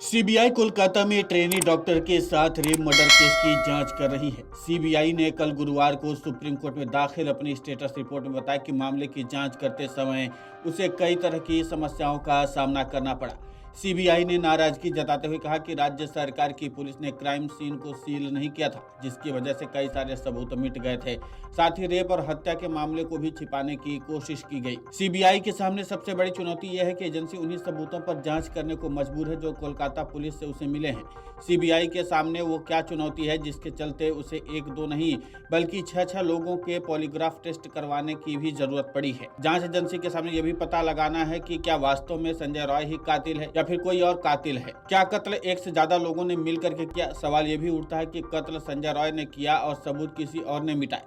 CBI Kolkata में trainee doctor के साथ रेप मर्डर केस की जांच कर रही है। सीबीआई ने कल गुरुवार को सुप्रीम कोर्ट में दाखिल अपनी स्टेटस रिपोर्ट में बताया कि मामले की जांच करते समय उसे कई तरह की समस्याओं का सामना करना पड़ा। सीबीआई ने नाराजगी जताते हुए कहा कि राज्य सरकार की पुलिस ने क्राइम सीन को सील नहीं किया था, जिसकी वजह से कई सारे सबूत मिट गए थे। साथ ही रेप और हत्या के मामले को भी छिपाने की कोशिश की गई। सीबीआई के सामने सबसे बड़ी चुनौती यह है कि एजेंसी उन्हीं सबूतों पर जांच करने को मजबूर है जो कोलकाता पुलिस से उसे मिले हैं। सीबीआई के सामने वो क्या चुनौती है जिसके चलते उसे एक दो नहीं बल्कि छह लोगों के पॉलीग्राफ टेस्ट करवाने की भी जरूरत पड़ी है। जांच एजेंसी के सामने यह भी पता लगाना है कि क्या वास्तव में संजय रॉय ही कातिल है या फिर कोई और कातिल है। क्या कत्ल एक से ज्यादा लोगों ने मिल करके किया? सवाल यह भी उठता है कि कत्ल संजय रॉय ने किया और सबूत किसी और ने मिटाए।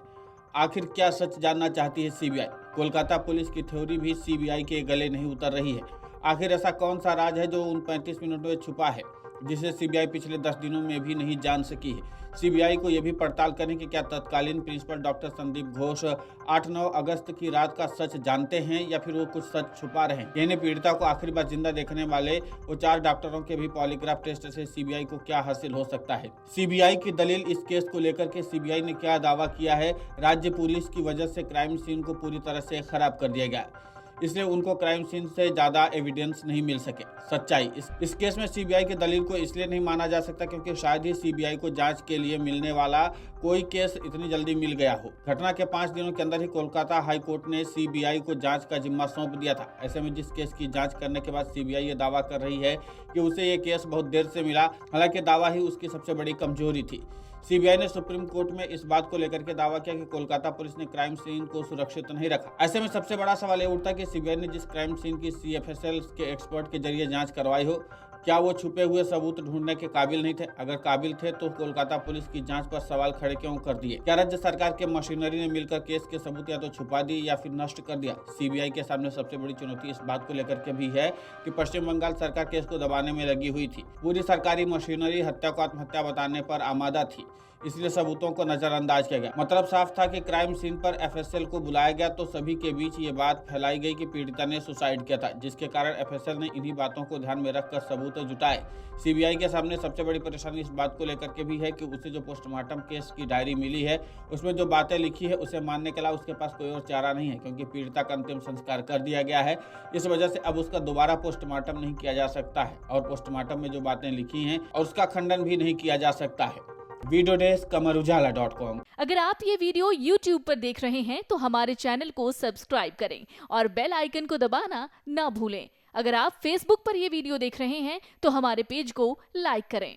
आखिर क्या सच जानना चाहती है सीबीआई? कोलकाता पुलिस की थ्योरी भी सीबीआई के गले नहीं उतर रही है। आखिर ऐसा कौन सा राज है जो उन 35 मिनट में छुपा है, जिसे सीबीआई पिछले 10 दिनों में भी नहीं जान सकी है? सीबीआई को यह भी पड़ताल करने कि क्या तत्कालीन प्रिंसिपल डॉक्टर संदीप घोष 8-9 अगस्त की रात का सच जानते हैं या फिर वो कुछ सच छुपा रहे हैं। यानी पीड़िता को आखिरी बार जिंदा देखने वाले वो 4 डॉक्टरों के भी पॉलीग्राफ टेस्ट से सीबीआई को क्या हासिल हो सकता है? सीबीआई की दलील इस केस को लेकर के सीबीआई ने क्या दावा किया है? राज्य पुलिस की वजह से क्राइम सीन को पूरी तरह से खराब कर दिया गया, इसलिए उनको क्राइम सीन से ज्यादा एविडेंस नहीं मिल सके। सच्चाई इस केस में सीबीआई की दलील को इसलिए नहीं माना जा सकता क्योंकि शायद ही सीबीआई को जांच के लिए मिलने वाला कोई केस इतनी जल्दी मिल गया हो। घटना के 5 दिनों के अंदर ही कोलकाता हाई कोर्ट ने सीबीआई को जांच का जिम्मा सौंप दिया था। ऐसे में जिस केस की जांच करने के बाद सीबीआई ये दावा कर रही है कि उसे ये केस बहुत देर से मिला, हालांकि दावा ही उसकी सबसे बड़ी कमजोरी थी। सीबीआई ने सुप्रीम कोर्ट में इस बात को लेकर के दावा किया कि कोलकाता पुलिस ने क्राइम सीन को सुरक्षित नहीं रखा। ऐसे में सबसे बड़ा सवाल ये उठता है कि सीबीआई ने जिस क्राइम सीन की सीएफएसएल के एक्सपर्ट के जरिए जांच करवाई हो, क्या वो छुपे हुए सबूत ढूंढने के काबिल नहीं थे? अगर काबिल थे तो कोलकाता पुलिस की जांच पर सवाल खड़े क्यों कर दिए? क्या राज्य सरकार के मशीनरी ने मिलकर केस के सबूत या तो छुपा दिए या फिर नष्ट कर दिया? सीबीआई के सामने सबसे बड़ी चुनौती इस बात को लेकर के भी है कि पश्चिम बंगाल सरकार केस को दबाने में लगी हुई थी। पूरी सरकारी मशीनरी हत्या को आत्महत्या बताने पर आमादा थी, इसलिए सबूतों को नजरअंदाज किया गया। मतलब साफ था कि क्राइम सीन पर एफएसएल को बुलाया गया तो सभी के बीच ये बात फैलाई गई कि पीड़िता ने सुसाइड किया था, जिसके कारण एफएसएल ने इन्हीं बातों को ध्यान में रखकर सबूत जुटाए। सीबीआई के सामने सबसे बड़ी परेशानी इस बात को लेकर के भी है कि उसे जो पोस्टमार्टम केस की डायरी मिली है उसमें जो बातें लिखी है उसे मानने के अलावा उसके पास कोई और चारा नहीं है, क्योंकि पीड़िता का अंतिम संस्कार कर दिया गया है। इस वजह से अब उसका दोबारा पोस्टमार्टम नहीं किया जा सकता है और पोस्टमार्टम में जो बातें लिखी हैं और उसका खंडन भी नहीं किया जा सकता है। Video desk amarujala.com। अगर आप ये वीडियो YouTube पर देख रहे हैं तो हमारे चैनल को सब्सक्राइब करें और बेल आइकन को दबाना ना भूलें। अगर आप Facebook पर ये वीडियो देख रहे हैं तो हमारे पेज को लाइक करें।